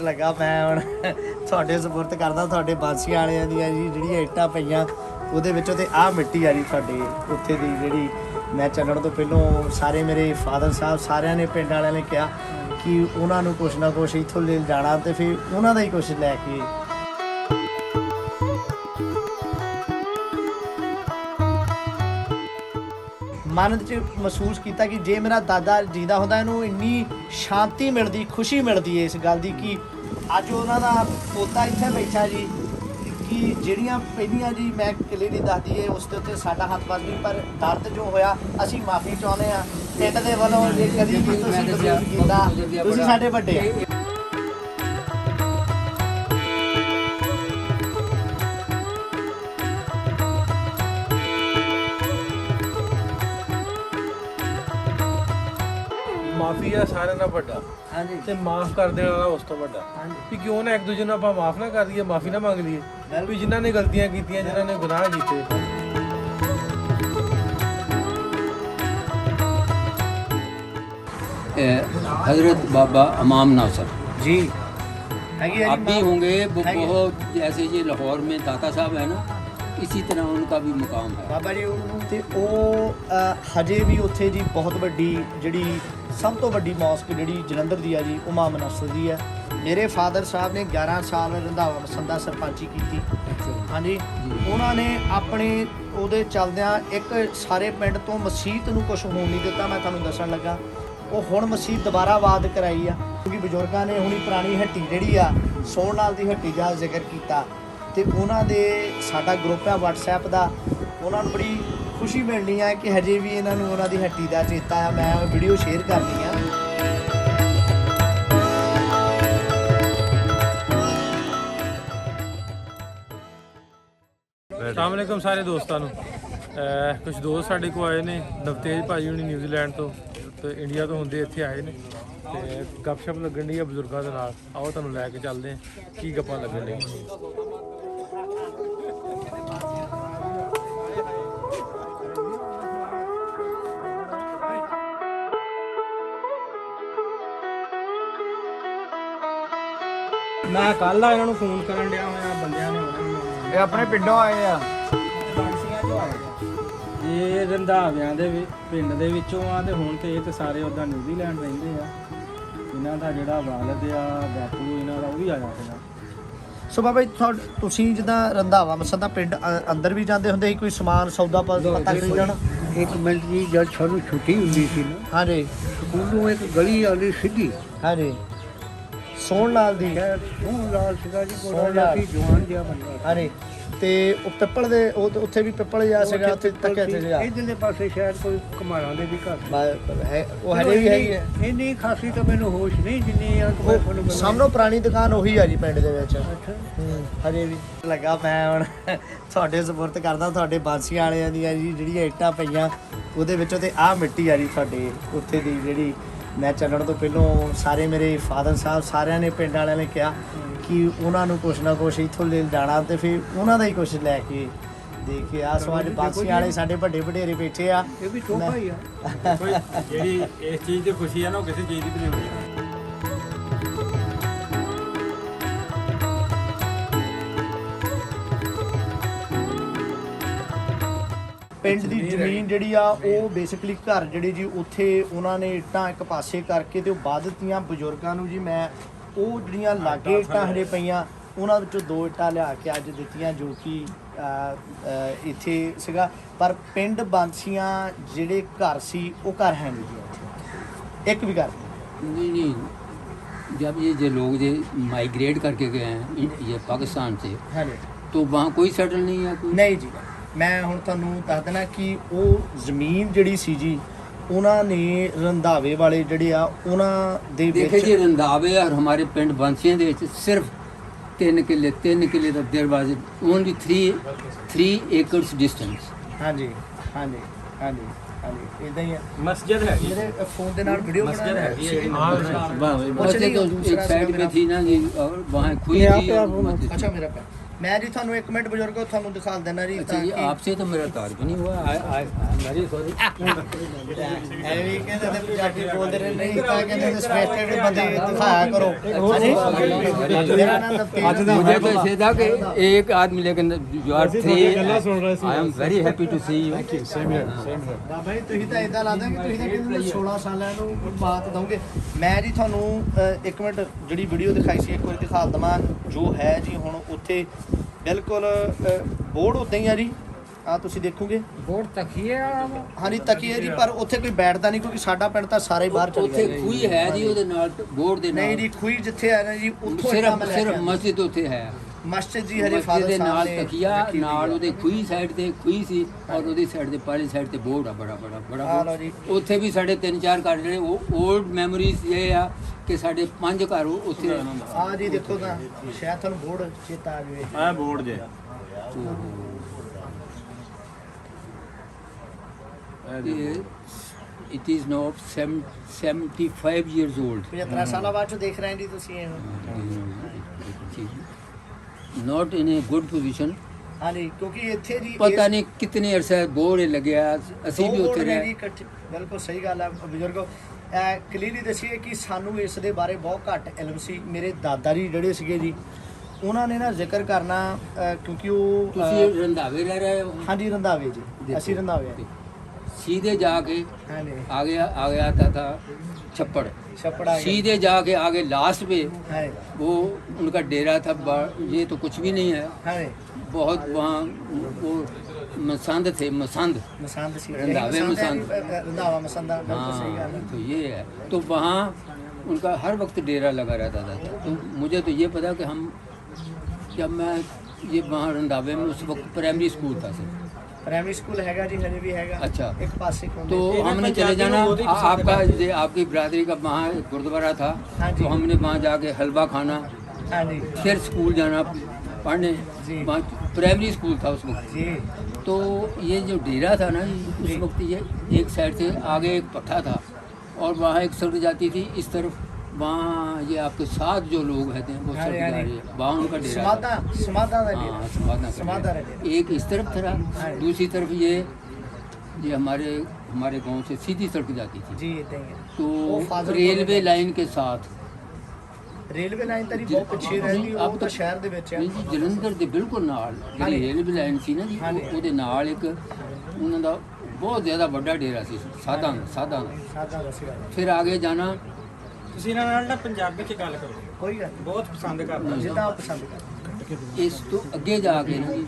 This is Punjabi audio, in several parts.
ਲੱਗਾ ਮੈਂ ਹੁਣ ਤੁਹਾਡੇ ਸਪੁਰਦ ਕਰਦਾ ਤੁਹਾਡੇ ਬਾਂਸੀਆਂ ਵਾਲਿਆਂ ਦੀਆਂ ਜੀ ਜਿਹੜੀਆਂ ਇੱਟਾਂ ਪਈਆਂ ਉਹਦੇ ਵਿੱਚੋਂ ਤੇ ਆਹ ਮਿੱਟੀ ਆ ਜੀ ਤੁਹਾਡੇ ਉੱਥੇ ਦੀ ਜਿਹੜੀ ਮੈਂ ਚੱਲਣ ਤੋਂ ਪਹਿਲਾਂ ਸਾਰੇ ਮੇਰੇ ਫਾਦਰ ਸਾਹਿਬ ਸਾਰਿਆਂ ਨੇ ਪਿੰਡ ਵਾਲਿਆਂ ਨੇ ਕਿਹਾ ਕਿ ਉਹਨਾਂ ਨੂੰ ਕੁਛ ਨਾ ਕੁਛ ਇੱਥੋਂ ਲੈ ਜਾਣਾ ਤੇ ਫਿਰ ਉਹਨਾਂ ਦਾ ਹੀ ਕੁਛ ਲੈ ਕੇ ਮਨ 'ਚ ਮਹਿਸੂਸ ਕੀਤਾ ਕਿ ਜੇ ਮੇਰਾ ਦਾਦਾ ਜੀਦਾ ਹੁੰਦਾ ਇਹਨੂੰ ਇੰਨੀ ਸ਼ਾਂਤੀ ਮਿਲਦੀ ਖੁਸ਼ੀ ਮਿਲਦੀ ਹੈ ਇਸ ਗੱਲ ਦੀ ਕਿ ਅੱਜ ਉਹਨਾਂ ਦਾ ਪੋਤਾ ਇੱਥੇ ਬੈਠਾ ਜੀ ਕਿ ਜਿਹੜੀਆਂ ਪਹਿਲੀਆਂ ਜੀ ਮੈਂ ਕਿਲੇ ਦੀ ਦੱਸਦੀ ਹੈ ਉਸ ਦੇ ਉੱਤੇ ਸਾਡਾ ਹੱਥ ਵੱਧ ਨਹੀਂ ਪਰ ਦਰਦ ਜੋ ਹੋਇਆ ਅਸੀਂ ਮਾਫੀ ਚਾਹੁੰਦੇ ਹਾਂ ਪਿੰਡ ਦੇ ਵੱਲੋਂ ਜੇ ਕਦੀ ਵੀ ਤੁਸੀਂ ਕਸੂਰ ਕੀਤਾ ਤੁਸੀਂ ਸਾਡੇ ਵੱਡੇ ਆ ਮਾਫੀ ਆ ਸਾਰਿਆਂ ਨਾਲ ਵੱਡਾ ਹਾਂਜੀ ਤੇ ਮਾਫ ਕਰ ਦੇਣ ਵਾਲਾ ਉਸ ਤੋਂ ਵੱਡਾ ਵੀ ਕਿਉਂ ਨਾ ਇੱਕ ਦੂਜੇ ਨੂੰ ਆਪਾਂ ਮਾਫ ਨਾ ਕਰ ਲਈਏ ਮਾਫੀ ਨਾ ਮੰਗ ਲਈਏ ਵੀ ਜਿਨ੍ਹਾਂ ਨੇ ਗਲਤੀਆਂ ਕੀਤੀਆਂ ਜਿਨ੍ਹਾਂ ਨੇ ਗੁਨਾਹ ਕੀਤੇ हजरत बाबा इमाम नासर जी आप भी होंगे वो बहुत जैसे ये लाहौर में दाता साहब है ना इसी तरह उनका भी मुकाम है ਬਾਬਾ ਜੀ ਤੇ ਉਹ ਹਜੇ ਵੀ ਉੱਥੇ ਜੀ ਬਹੁਤ ਵੱਡੀ ਜਿਹੜੀ ਸਭ ਤੋਂ ਵੱਡੀ ਮੌਸਕ ਜਿਹੜੀ ਜਲੰਧਰ ਦੀ ਆ ਜੀ ਉਹ ਇਮਾਮ ਨਾਸਰ ਦੀ ਹੈ ਮੇਰੇ ਫਾਦਰ ਸਾਹਿਬ ਨੇ 11 ਸਾਲ ਰੰਧਾਵਾ ਮਸੰਦਾ ਸਰਪੰਚੀ ਕੀਤੀ ਹਾਂਜੀ ਉਹਨਾਂ ਨੇ ਆਪਣੇ ਉਹਦੇ ਚੱਲਦਿਆਂ ਇੱਕ ਸਾਰੇ ਪਿੰਡ ਤੋਂ ਮਸਜਿਦ ਨੂੰ ਕੁਝ ਹੋਣ ਨਹੀਂ ਦਿੱਤਾ ਮੈਂ ਤੁਹਾਨੂੰ ਦੱਸਣ ਲੱਗਾ ਉਹ ਹੁਣ ਮਸਜਿਦ ਦੁਬਾਰਾ ਆਬਾਦ ਕਰਾਈ ਆ ਕਿਉਂਕਿ ਬਜ਼ੁਰਗਾਂ ਨੇ ਹੁਣੀ ਪੁਰਾਣੀ ਹੱਟੀ ਜਿਹੜੀ ਆ ਸੋਹਣ ਨਾਲ ਦੀ ਹੱਟੀ ਦਾ ਜ਼ਿਕਰ ਕੀਤਾ ਤੇ ਉਹਨਾਂ ਦੇ ਸਾਡਾ ਗਰੁੱਪ ਆ WhatsApp ਦਾ ਉਹਨਾਂ ਨੂੰ ਬੜੀ ਖੁਸ਼ੀ ਮਿਲਣੀ ਆ ਕਿ ਹਜੇ ਵੀ ਇਹਨਾਂ ਨੂੰ ਉਹਨਾਂ ਦੀ ਹੱਟੀ ਦਾ ਚੇਤਾ ਆ ਮੈਂ ਉਹ ਵੀਡੀਓ ਸ਼ੇਅਰ ਕਰਨੀ ਆ अस्सलाम वालेकुम सारे दोस्तों कुछ दोस्त साढ़े को आए ने नवतेज भाजी हुणी न्यूजीलैंड तो इंडिया तो होंदे इत्थे आए ने ते गपशप लगन दी है बजुर्गों के नाल आओ तुहानूं लैके चलदे हैं की गप्पां लगन दी ਮੈਂ ਕੱਲ ਆ ਇਹਨਾਂ ਨੂੰ ਫੋਨ ਕਰਨ ਡਿਆ ਹੋਇਆ ਬੰਦਿਆਂ ਨੇ ਇਹ ਆਪਣੇ ਪਿੰਡੋਂ ਆਏ ਆ ਬਾਂਸੀਆਂ ਚੋਂ ਆਏ ਇਹ ਰੰਧਾਵਿਆਂ ਦੇ ਪਿੰਡ ਦੇ ਵਿੱਚੋਂ ਆ ਤੇ ਹੁਣ ਤੇ ਇਹ ਤੇ ਸਾਰੇ ਉੱਦਾਂ ਨਿਊਜ਼ੀਲੈਂਡ ਰਹਿੰਦੇ ਆ ਇਹਨਾਂ ਦਾ ਜਿਹੜਾ ਵਾਲਦ ਆ ਬਾਪੂ ਇਹਨਾਂ ਦਾ ਉਹ ਵੀ ਆਇਆ ਸੀਗਾ ਸੋ ਬਾਬਾ ਜੀ ਤੁਸੀਂ ਜਿੱਦਾਂ ਰੰਧਾਵਾ ਮਸੰਦਾ ਪਿੰਡ ਅੰਦਰ ਵੀ ਜਾਂਦੇ ਹੁੰਦੇ ਸੀ ਕੋਈ ਸਮਾਨ ਸੌਦਾ ਪਤਾ ਖਰੀਦਣ ਇੱਕ ਮਿੰਟ ਜੀ ਜਦ ਸਾਨੂੰ ਛੁੱਟੀ ਹੁੰਦੀ ਸੀ ਨਾ ਹਾਂਜੀ ਸਕੂਲੋਂ ਇੱਕ ਗਲੀ ਆਉਂਦੀ ਸਿੱਧੀ ਹਾਂਜੀ ਸੋਹਣ ਲਾਲ ਦੀ ਸ਼ਾਇਦ ਸੋਹਣ ਲਾਲ ਸੀਗਾ ਜੀ ਸੋਹਣ ਕੋਲ ਲਾਲ। ਸੀ ਜਵਾਨ ਜਿਹਾ ਬੰਦਾ ਸੀ। ਹਾਂਜੀ ਤੇ ਉਹ ਪਿੱਪਲ ਦੇ ਉੱਥੇ ਵੀ ਪਿੱਪਲ ਜਿਹਾ ਸੀਗਾ ਉੱਥੇ ਤੱਕਿਆ ਤੇ ਸੀਗਾ ਇੱਧਰਲੇ ਪਾਸੇ ਸ਼ਾਇਦ ਕੋਈ ਕਮਾਰਾਂ ਦੇ ਵੀ ਘਰ ਹੈ ਉਹ ਹਜੇ ਵੀ ਹੈਗੀ ਹੈ ਇੰਨੀ ਖਾਸੀ ਤਾਂ ਮੈਨੂੰ ਹੋਸ਼ ਨਹੀਂ ਜਿੰਨੀ ਆ ਕਿ ਮੈਂ ਤੁਹਾਨੂੰ ਗੱਲਾਂ- ਸਾਹਮਣੋਂ ਪੁਰਾਣੀ ਦੁਕਾਨ ਉਹੀ ਆ ਜੀ ਪਿੰਡ ਦੇ ਵਿੱਚ ਅੱਛਾ ਹਜੇ ਵੀ ਲੱਗਾ ਮੈਂ ਹੁਣ ਤੁਹਾਡੇ ਸਪੁਰਦ ਕਰਦਾ ਤੁਹਾਡੇ ਬਾਂਸੀਆਂ ਵਾਲਿਆਂ ਦੀਆਂ ਜੀ ਜਿਹੜੀਆਂ ਇੱਟਾਂ ਪਈਆਂ ਉਹਦੇ ਵਿੱਚੋਂ ਤੇ ਆਹ ਮਿੱਟੀ ਆ ਜੀ ਤੁਹਾਡੇ ਉੱਥੇ ਦੀ ਜਿਹੜੀ ਮੈਂ ਚੱਲਣ ਤੋਂ ਪਹਿਲਾਂ ਸਾਰੇ ਮੇਰੇ ਫਾਦਰ ਸਾਹਿਬ ਸਾਰਿਆਂ ਨੇ ਪਿੰਡ ਵਾਲਿਆਂ ਨੇ ਕਿਹਾ ਕਿ ਉਹਨਾਂ ਨੂੰ ਕੁਛ ਨਾ ਕੁਛ ਇੱਥੋਂ ਲੈ ਜਾਣਾ ਤੇ ਫਿਰ ਉਹਨਾਂ ਦਾ ਹੀ ਕੁਛ ਲੈ ਕੇ ਦੇ ਕੇ ਆ ਸੋ ਅੱਜ ਬਾਂਸੀਆਂ ਵਾਲੇ ਸਾਡੇ ਵੱਡੇ ਵਡੇਰੇ ਬੈਠੇ ਆ ਇਹ ਵੀ ਟੋਪਾ ਹੀ ਆ ਕੋਈ ਜਿਹੜੀ ਇਸ ਚੀਜ਼ ਦੀ ਖੁਸ਼ੀ ਹੈ ਨਾ ਉਹ ਕਿਸੇ ਚੀਜ਼ ਦੀ ਵੀ ਨਹੀਂ ਹੁੰਦੀ ਪਿੰਡ ਦੀ ਜ਼ਮੀਨ ਜਿਹੜੀ ਆ ਉਹ ਬੇਸਿਕਲੀ ਘਰ ਜਿਹੜੇ ਜੀ ਉੱਥੇ ਉਹਨਾਂ ਨੇ ਇੱਟਾਂ ਇੱਕ ਪਾਸੇ ਕਰਕੇ ਤੇ ਉਹ ਬਾਅਦ ਦਿੱਤੀਆਂ ਬਜ਼ੁਰਗਾਂ ਨੂੰ ਜੀ ਮੈਂ ਉਹ ਜਿਹੜੀਆਂ ਲਾਗੇ ਇੱਟਾਂ ਹਰੇ ਪਈਆਂ ਉਹਨਾਂ ਵਿੱਚੋਂ 2 ਇੱਟਾਂ ਲਿਆ ਕੇ ਅੱਜ ਦਿੱਤੀਆਂ ਜੋ ਕਿ ਇੱਥੇ ਸੀਗਾ ਪਰ ਪਿੰਡ ਬਾਂਸੀਆਂ ਜਿਹੜੇ ਘਰ ਸੀ ਉਹ ਘਰ ਹੈ ਨਹੀਂ ਜੀ ਉੱਥੇ ਇੱਕ ਵੀ ਘਰ नहीं नहीं जब ये लोग ये माइग्रेट करके गए हैं ये पाकिस्तान से ਹੈ ਨਹੀਂ तो वहाँ कोई सेटल नहीं है कोई ਨਹੀਂ ਜੀ ਮੈਂ ਹੁਣ ਤੁਹਾਨੂੰ ਦੱਸ ਦੇਣਾ ਕਿ ਉਹ ਜ਼ਮੀਨ ਜਿਹੜੀ ਸੀ ਜੀ ਉਹਨਾਂ ਨੇ ਰੰਧਾਵੇ ਵਾਲੇ ਜਿਹੜੇ ਆ ਉਹਨਾਂ ਦੇ देखे ਵਿੱਚ जी रंधावे और हमारे पिंड बांसियां दे विच सिर्फ 3 किले तक देर वाज ओनली 3 एकड़्स डिस्टेंस ਹਾਂਜੀ ਹਾਂਜੀ ਹਾਂਜੀ ਹਾਂਜੀ ਇਦਾਂ ਹੀ ਆ मस्जिद है ਮੇਰੇ ਫੋਨ ਦੇ ਨਾਲ ਵੀਡੀਓ ਬਣਾ मस्जिद है वैसे तो एक साइड में थी ना जी और वहाँ खुली थी और मस्जिद थी। अच्छा मेरा मैं जी थानू एक मिनट बुजुर्गो थानू दिखा देना जी अच्छा ये आपसे तो मेरा ताल्लुक नहीं हुआ वेरी सॉरी ਐਵੇਂ ਕਹਿੰਦੇ ਨੇ ਪੰਜਾਬੀ ਬੋਲਦੇ ਰਹੇ ਨਹੀਂ ਤਾਂ ਕਹਿੰਦੇ ਨੇ ਸਪੈਸ਼ਲ ਬੰਦੇ ਦਿਖਾਇਆ ਕਰੋ ਹਾਂਜੀ ਮੇਰਾ ਨਾਮ ਨਵਤੇਜ मुझे तो ऐसे था कि एक आदमी लेकिन you are three I am very happy to see you ਬਾਬਾ ਜੀ ਤੁਸੀਂ ਤਾਂ ਇਦਾਂ ਲੱਗਦਾ ਕਿ ਤੁਸੀਂ ਤਾਂ ਕਹਿੰਦੇ 16 ਸਾਲਾਂ ਨੂੰ ਬਾਤ ਦਓਗੇ ਮੈਂ ਜੀ ਤੁਹਾਨੂੰ ਇੱਕ ਮਿੰਟ ਜਿਹੜੀ ਵੀਡੀਓ ਦਿਖਾਈ ਸੀ ਇੱਕ ਵਾਰੀ ਦਿਖਾ ਦਵਾਂ ਜੋ ਹੈ ਜੀ ਹੁਣ ਉੱਥੇ ਬਿਲਕੁਲ ਬੋਰਡ ਉਦਾਂ ਹੀ ਆ ਜੀ ਆ ਤੁਸੀਂ ਦੇਖੋਗੇ ਬੋਰਡ ਤਖੀਏ ਵਾਲਾ ਹਾਂਜੀ ਤਕੀਏ ਜੀ ਪਰ ਉੱਥੇ ਕੋਈ ਬੈਠਦਾ ਨਹੀਂ ਕਿਉਂਕਿ ਸਾਡਾ ਪਿੰਡ ਤਾਂ ਸਾਰੇ ਬਾਹਰ ਚਲੇ ਉੱਥੇ ਗਏ ਖੂਹੀ ਹੈ ਜੀ ਉਹਦੇ ਨਾਲ ਬੋਰਡ ਦੇ ਨਹੀਂ ਨਾਲ ਜੀ ਖੂਹੀ ਜਿੱਥੇ ਆ ਨਾ ਜੀ ਉੱਥੋਂ ਹੀ ਕੰਮ ਲੈ ਸਿਰਫ ਕੇ ਮਸਜਿਦ ਉੱਥੇ ਹੈ ਮਸਜਿਦ ਜੀ ਹਰੇ ਮਸਜਿਦ ਫਾਦਰ ਦੇ ਸਾਹਿਬ ਨਾਲ ਨੇ ਤਕੀਆ ਰੱਖੀ ਹੋਈ ਨਾਲ ਆ। ਉਹਦੇ ਖੂਹੀ ਸਾਈਡ ਤੇ ਖੂਹੀ ਸੀ ਔਰ ਉਹਦੀ ਸਾਈਡ ਤੇ ਪਾਲੀ ਸਾਈਡ ਤੇ ਬੋਰਡ ਆ ਬੜਾ ਆ ਲਓ ਜੀ। ਉੱਥੇ ਵੀ ਸਾਡੇ 3-4 ਘਰ ਜਿਹੜੇ ਉਹ 올ਡ ਮੈਮਰੀਜ਼ ਇਹ ਆ ਕਿ ਸਾਡੇ 5 ਘਰ ਉੱਥੇ ਆ ਜੀ ਦੇਖੋ ਤਾਂ ਸ਼ਾਇਦ ਤੁਹਾਨੂੰ ਬੋਰਡ ਚੇਤਾ ਆ ਜਾਵੇ ਆ ਬੋਰਡ ਜੇ it is not 75 years old 75 ਸਾਲਾਂ ਬਾਅਦ ਚ ਦੇਖ ਰਹੇ ਜੀ ਤੁਸੀਂ ਇਹ not in a good position ਹਾਂਜੀ ਕਿਉਂਕਿ ਇੱਥੇ ਜੀ ਪਤਾ ਨਹੀਂ ਕਿਤਨੇ ਅਰਸੇ ਬੋਰਡ ਲੱਗਿਆ ਅਸੀਂ ਵੀ ਉੱਥੇ ਰਹੇ ਬਿਲਕੁਲ ਸਹੀ ਗੱਲ ਹੈ ਬਜ਼ੁਰਗੋ ਕਲੀਅਰਲੀ ਦੱਸੀਏ ਕਿ ਸਾਨੂੰ ਇਸ ਦੇ ਬਾਰੇ ਬਹੁਤ ਘੱਟ ਇਲਮ ਸੀ ਮੇਰੇ ਦਾਦਾ ਜੀ ਜਿਹੜੇ ਸੀਗੇ ਜੀ ਉਹਨਾਂ ਨੇ ਨਾ ਜ਼ਿਕਰ ਕਰਨਾ ਕਿਉਂਕਿ ਉਹ ਤੁਸੀਂ ਰੰਧਾਵੇ ਰਹਿ ਰਹੇ ਹੋ ਹਾਂਜੀ ਰੰਧਾਵੇ ਜੀ देखो, ਅਸੀਂ ਰੰਧਾਵੇ ਆ। सीधे जाके ਹਾਂਜੀ आ गया था छप्पड़ ਛੱਪੜਾ सीधे जाके आगे लास्ट पे ਹੈ वो उनका डेरा था ये तो कुछ भी नहीं है ਹਾਂਜੀ बहुत वहाँ वो मसंद थे मसंद ਮਸੰਦ ਸੀ ਰੰਧਾਵੇ ਮਸੰਦ। ਰੰਧਾਵਾ ਮਸੰਦਾ ਬਿਲਕੁਲ ਸਹੀ ਗੱਲ हाँ ਹੈ तो ये है तो वहाँ उनका हर वक्त डेरा लगा रहता था तो मुझे तो ये पता कि हम जब मैं ये वहाँ रंधावे में उस वक्त प्राइमरी स्कूल था सर प्राइमरी स्कूल हैगा जी हजे भी हैगा अच्छा। एक पासे को तो हमने चले जाना आपका आपकी बिरादरी का वहाँ एक गुरुद्वारा था हाँ जी। तो हमने वहाँ जाके हलवा खाना हाँ जी फिर स्कूल जाना पढ़ने जी। वहाँ प्राइमरी स्कूल था उस वक्त जी तो ये जो डेरा था ना उस वक्त ये एक साइड से आगे एक पट्टा था और वहाँ एक सड़क जाती थी इस तरफ वहाँ ये आपके साथ जो लोग रहते हैं वो हाँ सड़क जी, हाँ जा जी। रही है वहाँ उनका डेरा समाधा था। समाधा का हाँ डेरा। समाधा का समाधा डेरा। का डेरा। एक इस तरफ था हाँ। दूसरी तरफ ये हमारे गांव से सीधी सड़क जाती थी जी इतना ही है तो वो फादर रेलवे बोले- लाइन के साथ ਰੇਲਵੇ ਲਾਈਨ ਤਾਂ ਜੀ ਬਹੁਤ ਪਿੱਛੇ ਰਹਿੰਦੀ ਉਹ ਤਾਂ ਸ਼ਹਿਰ ਦੇ ਵਿੱਚ ਹੈ ਨਹੀਂ ਜੀ ਜਲੰਧਰ ਦੇ ਬਿਲਕੁਲ ਨਾਲ ਜਿਹੜੀ ਰੇਲਵੇ ਲਾਈਨ ਸੀ ਨਾ ਜੀ ਹਾਂਜੀ। ਉਹਦੇ ਨਾਲ ਇੱਕ ਉਹਨਾਂ ਦਾ ਬਹੁਤ ਜ਼ਿਆਦਾ ਵੱਡਾ ਡੇਰਾ ਸੀ ਸਾਦਾ ਸਾਦਾ ਦੱਸਿਆ ਫਿਰ ਆਗੇ ਜਾਣਾ ਤੁਸੀਂ ਇਹਨਾਂ ਨਾਲ ਨਾ ਪੰਜਾਬੀ 'ਚ ਗੱਲ ਕਰੋ ਕੋਈ ਗੱਲ ਬਹੁਤ ਪਸੰਦ ਕਰਦੇ ਨਹੀਂ ਜਿੱਦਾਂ ਆਪ ਪਸੰਦ ਕਰ ਇਸ ਤੋਂ ਅੱਗੇ ਜਾ ਕੇ ਨਾ ਜੀ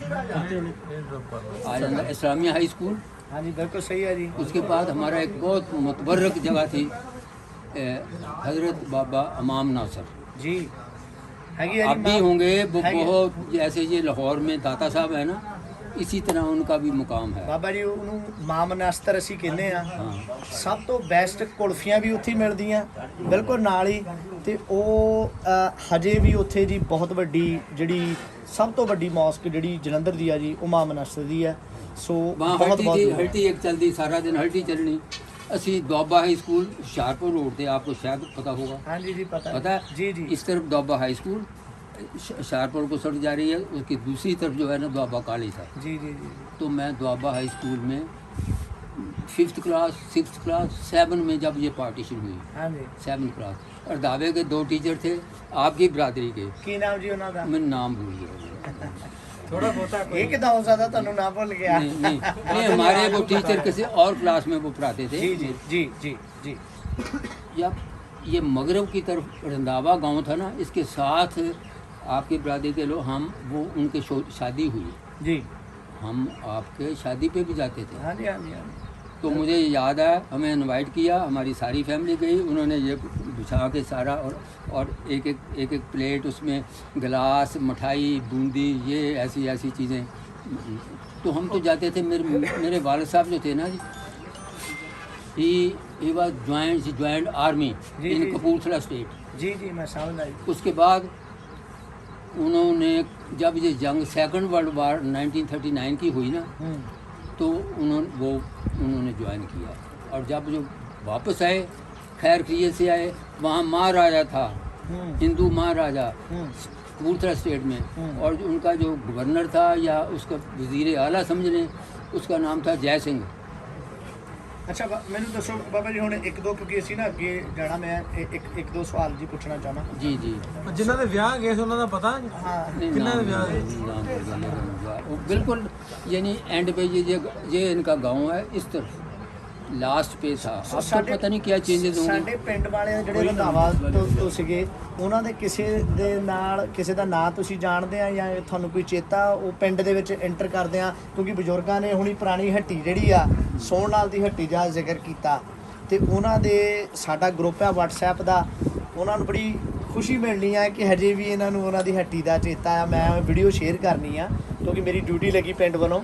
ਆ ਜਾਂਦਾ इस्लामिया हाई स्कूल ਹਾਂਜੀ ਬਿਲਕੁਲ ਸਹੀ ਹੈ ਜੀ उसके बाद हमारा एक बहुत मुतबर्रक जगह थी हजरत बाबा इमाम नासर ਜੀ ਹੈਗੀ ਹੈ आप भी ਜੀ होंगे वो है। बहुत जैसे ये लाहौर में दाता साहब है ना इसी तरह उनका भी मुकाम है ਬਾਬਾ ਜੀ ਉਹਨੂੰ ਮਾਮ ਨਸਤਰ ਅਸੀਂ ਕਹਿੰਦੇ ਆ हाँ ਸਭ ਤੋਂ ਬੈਸਟ ਕੁਲਫੀਆਂ ਵੀ ਉੱਥੇ ਹੀ ਮਿਲਦੀਆਂ ਬਿਲਕੁਲ ਨਾਲ ਹੀ ਤੇ ਉਹ ਹਜੇ ਵੀ ਉੱਥੇ ਜੀ ਬਹੁਤ ਵੱਡੀ ਜਿਹੜੀ ਸਭ ਤੋਂ ਵੱਡੀ ਮੌਸਕ ਜਿਹੜੀ ਜਲੰਧਰ ਦੀ ਆ ਜੀ ਉਹ ਮਾਮ ਨਸਤਰ ਦੀ ਆ ਸੋ वहाँ ਬਹੁਤ हल्टी थी ਬਹੁਤ हल्टी एक चलती सारा दिन हल्टी चलनी ਅਸੀਂ Doaba high school Hoshiarpur road ਤੇ आपको शायद पता होगा ਹਾਂਜੀ ਜੀ ਪਤਾ पता है जी जी इस तरफ दुआबा हाई स्कूल हुशियारपुर को सड़क जा रही है उसकी दूसरी तरफ जो है ना दुआबा कॉलेज था जी जी जी तो मैं दुआबा हाई स्कूल में 5th क्लास 6th क्लास 7 में जब ये पार्टीशन हुई हाँ जी 7th क्लास और दावे के 2 टीचर थे आपकी बिरादरी के ਕੀ ਨਾਮ ਜੀ ਉਹਨਾਂ ਦਾ मैं नाम भूल गया ਥੋੜਾ ਬਹੁਤਾ ਇਹ ਕਿਦਾਂ ਹੋ ਸਕਦਾ ਤੁਹਾਨੂੰ ਨਾ ਭੁੱਲ ਗਿਆ नहीं हमारे वो टीचर किसी और क्लास में वो पढ़ाते थे जी जी जी जी जी जब ये मगरब की तरफ रंधावा गांव था ना इसके साथ आपकी बिरादरी के लोग हम वो उनके शादी हुई जी हम आपके शादी पे भी जाते थे हाँ जी हाँ जी हाँ जी तो मुझे याद है हमें इनवाइट किया हमारी सारी फैमिली गई उन्होंने ये बिछा के सारा और एक प्लेट उसमें गिलास मिठाई बूंदी ये ऐसी ऐसी चीज़ें तो हम तो जाते थे मेरे वालिद साहब जो थे ना जी ही वाज ज्वाइंट आर्मी जी, इन जी। कपूरथला स्टेट जी जी मैं समझ आई उसके बाद उन्होंने जब ये जंग सेकंड वर्ल्ड वार 1939 की हुई ना तो उन्होंने ज्वाइन किया और जब जो वापस आए खैर खैरियत से आए वहाँ महाराजा था हिंदू महाराजा हम्म, कपूरथला स्टेट में, और उनका जो गवर्नर था या उसका वजीर आला समझ लें, उसका नाम था जय सिंह। ਅੱਛਾ ਮੈਨੂੰ ਦੱਸੋ ਬਾਬਾ ਜੀ ਹੁਣ ਇੱਕ ਦੋ ਕਿਉਂਕਿ ਅਸੀਂ ਨਾ ਅੱਗੇ ਜਾਣਾ ਮੈਂ ਇੱਕ ਦੋ ਸਵਾਲ ਜੀ ਪੁੱਛਣਾ ਚਾਹਨਾ जी जी ਜਿਨ੍ਹਾਂ ਦੇ ਵਿਆਹ ਗਏ ਸੀ ਉਹਨਾਂ ਦਾ ਪਤਾ ਹਾਂ नहीं, कितना नाम- ब्याह है? नाम भूल गया मेरा उनका। वो बिल्कुल यानी एंड पे ये इनका गांव है, इस तरफ लास्ट पे था। अब तो पता नहीं क्या चेंजेस होंगे। ਸਾਡੇ ਪਿੰਡ ਵਾਲੇ ਜਿਹੜੇ ਰੰਧਾਵਾ ਤੋਂ ਸੀਗੇ ਉਹਨਾਂ ਦੇ ਕਿਸੇ ਦੇ ਨਾਲ ਕਿਸੇ ਦਾ ਨਾਂ ਤੁਸੀਂ ਜਾਣਦੇ ਆ ਜਾਂ ਤੁਹਾਨੂੰ ਕੋਈ ਚੇਤਾ ਉਹ ਪਿੰਡ ਦੇ ਵਿੱਚ ਐਂਟਰ ਕਰਦੇ ਆ ਕਿਉਂਕਿ ਬਜ਼ੁਰਗਾਂ ਨੇ ਹੁਣੀ ਪੁਰਾਣੀ ਹੱਟੀ ਜਿਹੜੀ ਆ ਸੋਹਣ ਨਾਲ ਦੀ ਹੱਟੀ ਦਾ ਜ਼ਿਕਰ ਕੀਤਾ ਤੇ ਉਹਨਾਂ ਦੇ ਸਾਡਾ ਗਰੁੱਪ ਆ WhatsApp ਦਾ ਉਹਨਾਂ ਨੂੰ ਬੜੀ ਖੁਸ਼ੀ ਮਿਲਣੀ ਆ ਕਿ ਹਜੇ ਵੀ ਇਹਨਾਂ ਨੂੰ ਉਹਨਾਂ ਦੀ ਹੱਟੀ ਦਾ ਚੇਤਾ ਆ ਮੈਂ ਵੀਡੀਓ ਸ਼ੇਅਰ ਕਰਨੀ ਆ ਕਿਉਂਕਿ ਮੇਰੀ ਡਿਊਟੀ ਲੱਗੀ ਪਿੰਡ ਵੱਲੋਂ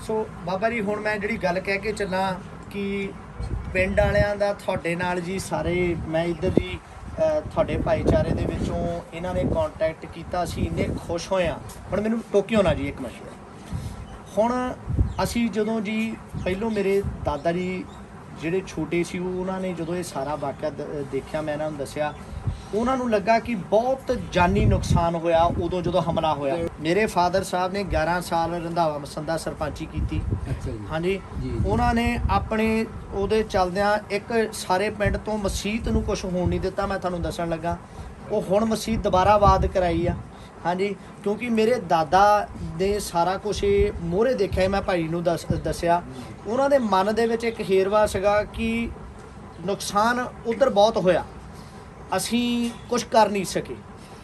ਸੋ ਬਾਬਾ ਜੀ ਹੁਣ ਮੈਂ ਜਿਹੜੀ ਗੱਲ ਕਹਿ ਕੇ ਚੱਲਾਂ ਕਿ ਪਿੰਡ ਵਾਲਿਆਂ ਦਾ ਤੁਹਾਡੇ ਨਾਲ ਜੀ ਸਾਰੇ ਮੈਂ ਇੱਧਰ ਜੀ ਤੁਹਾਡੇ ਭਾਈਚਾਰੇ ਦੇ ਵਿੱਚੋਂ ਇਹਨਾਂ ਨੇ ਕੰਟੈਕਟ ਕੀਤਾ ਅਸੀਂ ਇੰਨੇ ਖੁਸ਼ ਹੋਏ ਆ ਹੁਣ ਮੈਨੂੰ ਟੋਕਿਓ ਨਾ ਜੀ ਇੱਕ ਮਿੰਟ ਹੁਣ ਅਸੀਂ ਜਦੋਂ ਜੀ ਪਹਿਲੋਂ ਮੇਰੇ ਦਾਦਾ ਜੀ ਜਿਹੜੇ ਛੋਟੇ ਸੀ ਉਹਨਾਂ ਨੇ ਜਦੋਂ ਇਹ ਸਾਰਾ ਵਾਕਿਆ ਦੇਖਿਆ ਮੈਂ ਇਹਨਾਂ ਨੂੰ ਦੱਸਿਆ ਉਹਨਾਂ ਨੂੰ ਲੱਗਾ ਕਿ ਬਹੁਤ ਜਾਨੀ ਨੁਕਸਾਨ ਹੋਇਆ ਉਦੋਂ ਜਦੋਂ ਹਮਲਾ ਹੋਇਆ ਮੇਰੇ ਫਾਦਰ ਸਾਹਿਬ ਨੇ 11 ਸਾਲ ਰੰਧਾਵਾ ਮਸੰਦਾ ਸਰਪੰਚੀ ਕੀਤੀ अच्छा जी ਹਾਂਜੀ ਜੀ। ਉਹਨਾਂ ਨੇ ਆਪਣੇ ਉਹਦੇ ਚੱਲਦਿਆਂ ਇੱਕ ਸਾਰੇ ਪਿੰਡ ਤੋਂ ਮਸਜਿਦ ਨੂੰ ਕੁਝ ਹੋਣ ਨਹੀਂ ਦਿੱਤਾ ਮੈਂ ਤੁਹਾਨੂੰ ਦੱਸਣ ਲੱਗਾ ਉਹ ਹੁਣ ਮਸਜਿਦ ਦੁਬਾਰਾ ਆਬਾਦ ਕਰਾਈ ਆ ਹਾਂਜੀ ਕਿਉਂਕਿ ਮੇਰੇ ਦਾਦਾ ਨੇ ਸਾਰਾ ਕੁਝ ਇਹ ਮੋਹਰੇ ਦੇਖਿਆ ਮੈਂ ਭਾਈ ਨੂੰ ਦੱਸਿਆ ਉਹਨਾਂ ਦੇ ਮਨ ਦੇ ਵਿੱਚ ਇੱਕ ਹੇਰਵਾ ਸੀਗਾ ਕਿ ਨੁਕਸਾਨ ਉਧਰ ਬਹੁਤ ਹੋਇਆ ਅਸੀਂ ਕੁਝ ਕਰ ਨਹੀਂ ਸਕੇ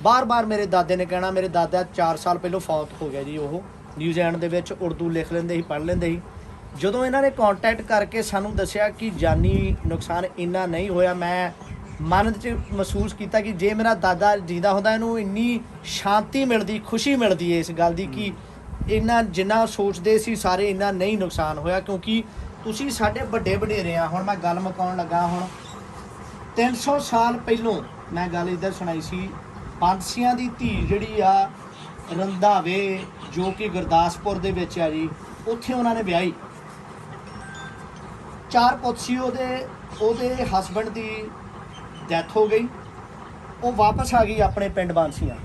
ਬਾਰ-ਬਾਰ ਮੇਰੇ ਦਾਦੇ ਨੇ ਕਹਿਣਾ ਮੇਰੇ ਦਾਦਾ 4 ਸਾਲ ਪਹਿਲਾਂ ਫੌਤ ਹੋ ਗਿਆ ਜੀ ਉਹ ਨਿਊਜ਼ੀਲੈਂਡ ਦੇ ਵਿੱਚ ਉਰਦੂ ਲਿਖ ਲੈਂਦੇ ਸੀ ਪੜ੍ਹ ਲੈਂਦੇ ਸੀ ਜਦੋਂ ਇਹਨਾਂ ਨੇ ਕੰਟੈਕਟ ਕਰਕੇ ਸਾਨੂੰ ਦੱਸਿਆ ਕਿ ਜਾਨੀ ਨੁਕਸਾਨ ਇੰਨਾ ਨਹੀਂ ਹੋਇਆ ਮੈਂ ਮਨ 'ਚ ਮਹਿਸੂਸ ਕੀਤਾ ਕਿ ਜੇ ਮੇਰਾ ਦਾਦਾ ਜਿੰਦਾ ਹੁੰਦਾ ਇਹਨੂੰ ਇੰਨੀ ਸ਼ਾਂਤੀ ਮਿਲਦੀ ਖੁਸ਼ੀ ਮਿਲਦੀ ਇਸ ਗੱਲ ਦੀ ਕਿ ਇੰਨਾ ਜਿੰਨਾ ਸੋਚਦੇ ਸੀ ਸਾਰੇ ਇੰਨਾ ਨਹੀਂ ਨੁਕਸਾਨ ਹੋਇਆ ਕਿਉਂਕਿ ਤੁਸੀਂ ਸਾਡੇ ਵੱਡੇ ਵਡੇਰੇ ਆ ਹੁਣ ਮੈਂ ਗੱਲ ਮੁਕਾਉਣ ਲੱਗਾ ਹੁਣ 300 ਸਾਲ ਪਹਿਲੋਂ ਮੈਂ ਗੱਲ ਇੱਧਰ ਸੁਣਾਈ ਸੀ ਬਾਂਸੀਆਂ ਦੀ ਧੀ ਜਿਹੜੀ ਆ ਰੰਧਾਵੇ ਜੋ ਕਿ ਗੁਰਦਾਸਪੁਰ ਦੇ ਵਿੱਚ ਆ ਜੀ ਉੱਥੇ ਉਹਨਾਂ ਨੇ ਵਿਆਹੀ 4 ਪੁੱਤ ਸੀ ਉਹਦੇ ਹਸਬੰਡ ਦੀ ਡੈਥ ਹੋ ਗਈ ਉਹ ਵਾਪਸ ਆ ਗਈ ਆਪਣੇ ਪਿੰਡ ਬਾਂਸੀਆਂ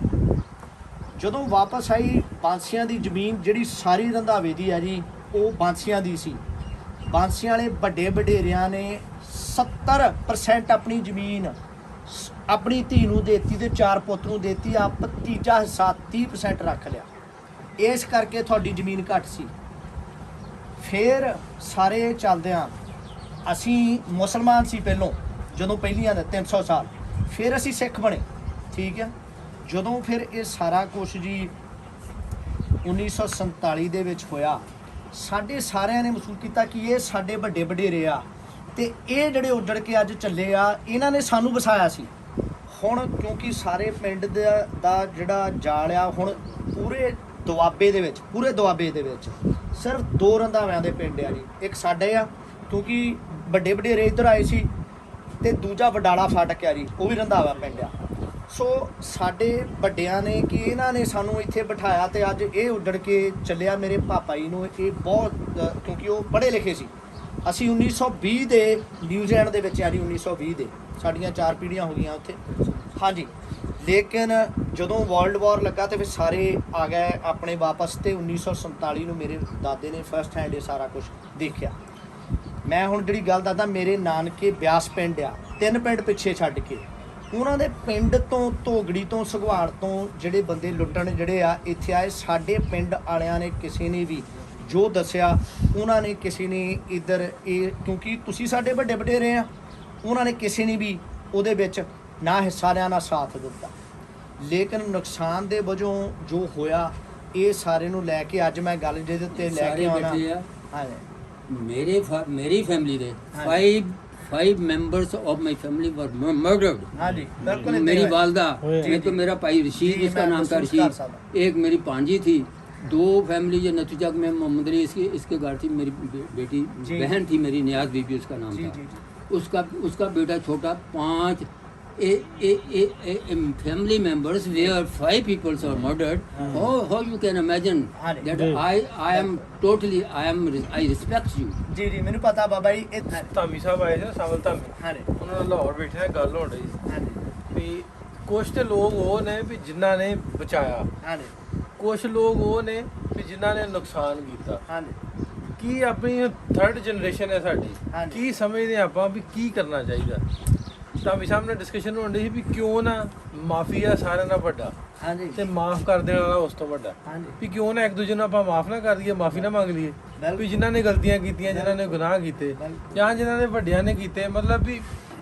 ਜਦੋਂ ਵਾਪਸ ਆਈ ਬਾਂਸੀਆਂ ਦੀ ਜ਼ਮੀਨ ਜਿਹੜੀ ਸਾਰੀ ਰੰਧਾਵੇ ਦੀ ਆ ਜੀ ਉਹ ਬਾਂਸੀਆਂ ਦੀ ਸੀ ਬਾਂਸੀਆਂ ਵਾਲੇ ਵੱਡੇ ਵਡੇਰਿਆਂ ਨੇ 70% ਆਪਣੀ ਜ਼ਮੀਨ ਆਪਣੀ ਧੀ ਨੂੰ ਦੇਤੀ ਤੇ 4 ਪੁੱਤ ਨੂੰ ਦੇਤੀ ਆਪ ਤੀਜਾ ਹਿੱਸਾ 30% ਰੱਖ ਲਿਆ ਇਸ ਕਰਕੇ ਤੁਹਾਡੀ ਜ਼ਮੀਨ ਘੱਟ ਸੀ ਫਿਰ ਸਾਰੇ ਚੱਲਦਿਆਂ ਅਸੀਂ ਮੁਸਲਮਾਨ ਸੀ ਪਹਿਲੋਂ ਜਦੋਂ ਪਹਿਲੀਆਂ ਦੇ 300 ਸਾਲ ਫਿਰ ਅਸੀਂ ਸਿੱਖ ਬਣੇ ਠੀਕ ਹੈ ਜਦੋਂ ਫਿਰ ਇਹ ਸਾਰਾ ਕੁਛ ਜੀ 1947 ਦੇ ਵਿੱਚ ਹੋਇਆ ਸਾਡੇ ਸਾਰਿਆਂ ਨੇ ਮਹਿਸੂਸ ਕੀਤਾ ਕਿ ਇਹ ਸਾਡੇ ਵੱਡੇ ਵਡੇਰੇ ਆ ਤੇ ਇਹ ਜਿਹੜੇ ਉੱਜੜ ਕੇ ਅੱਜ ਚੱਲੇ ਆ ਇਹਨਾਂ ਨੇ ਸਾਨੂੰ ਵਸਾਇਆ ਸੀ ਹੁਣ ਕਿਉਂਕਿ ਸਾਰੇ ਪਿੰਡ ਦਾ ਜਿਹੜਾ ਜਾਲ ਆ ਹੁਣ ਪੂਰੇ ਦੁਆਬੇ ਦੇ ਵਿੱਚ ਸਿਰਫ 2 ਰੰਧਾਵਿਆਂ ਦੇ ਪਿੰਡ ਆ ਜੀ ਇੱਕ ਸਾਡੇ ਆ ਕਿਉਂਕਿ ਵੱਡੇ ਵਡੇਰੇ ਇੱਧਰ ਆਏ ਸੀ ਤੇ ਦੂਜਾ ਵਡਾਲਾ ਫਾਟਕ ਆ ਜੀ ਉਹ ਵੀ ਰੰਧਾਵਾ ਪਿੰਡ ਆ ਸੋ ਸਾਡੇ ਵੱਡਿਆਂ ਨੇ ਕਿ ਇਹਨਾਂ ਨੇ ਸਾਨੂੰ ਇੱਥੇ ਬਿਠਾਇਆ ਤੇ ਅੱਜ ਇਹ ਉੱਡੜ ਕੇ ਚੱਲਿਆ ਮੇਰੇ ਪਾਪਾ ਜੀ ਨੂੰ ਇਹ ਬਹੁਤ ਕਿਉਂਕਿ ਉਹ ਪੜ੍ਹੇ ਲਿਖੇ ਸੀ ਅਸੀਂ 1920 ਦੇ ਨਿਊਜ਼ੀਲੈਂਡ ਦੇ ਵਿੱਚ ਆ ਜੀ 1920 ਦੇ ਸਾਡੀਆਂ 4 ਪੀੜ੍ਹੀਆਂ ਹੋ ਗਈਆਂ ਉੱਥੇ ਹਾਂਜੀ ਲੇਕਿਨ ਜਦੋਂ ਵਰਲਡ ਵਾਰ ਲੱਗਾ ਤੇ ਫਿਰ ਸਾਰੇ ਆ ਗਏ ਆਪਣੇ ਵਾਪਸ ਤੇ 1947 ਨੂੰ ਮੇਰੇ ਦਾਦੇ ਨੇ ਫਸਟ ਹੈਂਡ ਇਹ ਸਾਰਾ ਕੁਝ ਦੇਖਿਆ ਮੈਂ ਹੁਣ ਜਿਹੜੀ ਗੱਲ ਦੱਸਦਾ ਮੇਰੇ ਨਾਨਕੇ ਬਿਆਸ ਪਿੰਡ ਆ 3 ਪਿੰਡ ਪਿੱਛੇ ਛੱਡ ਕੇ ਉਹਨਾਂ ਦੇ ਪਿੰਡ ਤੋਂ ਧੋਗੜੀ ਤੋਂ ਸੁਘਵਾੜ ਤੋਂ ਜਿਹੜੇ ਬੰਦੇ ਲੁੱਟਣ ਜਿਹੜੇ ਆ ਇੱਥੇ ਆਏ ਸਾਡੇ ਪਿੰਡ ਵਾਲਿਆਂ ਨੇ ਕਿਸੇ ਨੇ ਵੀ ਜੋ ਦੱਸਿਆ ਉਹਨਾਂ ਨੇ ਕਿਸੇ ਨੇ ਇੱਧਰ ਇਹ ਕਿਉਂਕਿ ਤੁਸੀਂ ਸਾਡੇ ਵੱਡੇ ਵਡੇਰੇ ਆ ਉਹਨਾਂ ਨੇ ਕਿਸੇ ਨੇ ਵੀ ਉਹਦੇ ਵਿੱਚ ਨਾ ਹਿੱਸਾ ਲਿਆ ਨਾ ਸਾਥ ਦਿੱਤਾ ਲੇਕਿਨ ਨੁਕਸਾਨ ਦੇ ਵਜੋਂ ਜੋ ਹੋਇਆ ਇਹ ਸਾਰੇ ਨੂੰ ਲੈ ਕੇ ਅੱਜ ਮੈਂ ਗੱਲ ਜਿਹਦੇ ਉੱਤੇ ਲੈ ਕੇ ਆਉਣਾ ਹਾਂਜੀ मेरी फैमिली दे हाँ। 5 members of my family were murdered। ਹਾਂਜੀ ਬਿਲਕੁਲ मेरी वालदा होया। एक तो मेरा भाई जी, रशीद उसका मैं नाम था महसूस कर रशीद सकता। एक मेरी भांजी थी 2 फैमिली जो नतीजक में मोहम्मद अली इसके घर थी मेरी बेटी जी। बहन थी मेरी नियाज बीबी उसका नाम जी, था जी, जी। उसका बेटा छोटा 5 family members where 5 people are murdered how you can imagine हाँ। that I respect you। ਜੀ ਜੀ ਮੈਨੂੰ ਪਤਾ ਬਾਬਾ ਜੀ ਇਹ ਧਾਮੀ ਸਾਹਿਬ ਆਏ ਸੀ ਨਾ ਸਾਵਲ ਧਾਮੀ ਹਾਂਜੀ ਉਹਨਾਂ ਨਾਲ ਲਾਹੌਰ ਬੈਠੇ ਗੱਲ ਹੋ ਰਹੀ ਸੀ ਹਾਂਜੀ ਵੀ ਕੁਛ ਤੇ ਲੋਕ ਉਹ ਨੇ ਵੀ ਜਿਨ੍ਹਾਂ ਨੇ ਬਚਾਇਆ, ਹਾਂਜੀ ਕੁਛ ਲੋਕ ਉਹ ਨੇ ਵੀ ਜਿਨ੍ਹਾਂ ਨੇ ਨੁਕਸਾਨ ਕੀਤਾ। ਹਾਂਜੀ ਕੀ ਆਪਣੀ 3rd ਜਨਰੇਸ਼ਨ ਹੈ ਸਾਡੀ, ਹਾਂਜੀ। ਕੀ ਸਮਝਦੇ ਆਪਾਂ ਵੀ ਕੀ ਕਰਨਾ ਚਾਹੀਦਾ? ਤਾਂ ਵੀ ਸਾਹਮਣੇ ਡਿਸਕਸ਼ਨ ਹੋਣ ਡਈ ਸੀ ਵੀ ਕਿਉਂ ਨਾ ਮਾਫੀਆ ਸਾਰਿਆਂ ਨਾਲ ਵੱਡਾ ਹਾਂਜੀ ਤੇ ਮਾਫ ਕਰ ਦੇਣ ਵਾਲਾ ਉਸ ਤੋਂ ਵੱਡਾ, ਹਾਂਜੀ ਵੀ ਕਿਉਂ ਨਾ ਇੱਕ ਦੂਜੇ ਨੂੰ ਆਪਾਂ ਮਾਫ ਨਾ ਕਰ ਦਈਏ, ਮਾਫੀ ਨਾ ਮੰਗ ਲਈਏ। ਬਿਲਕੁਲ। ਵੀ ਜਿਨ੍ਹਾਂ ਨੇ ਗਲਤੀਆਂ ਕੀਤੀਆਂ, ਜਿਨ੍ਹਾਂ ਨੇ ਗੁਨਾਹ ਕੀਤੇ ਜਾਂ ਜਿਨ੍ਹਾਂ ਨੇ ਵੱਡਿਆਂ ਨੇ ਕੀਤੇ, ਮਤਲਬ ਵੀ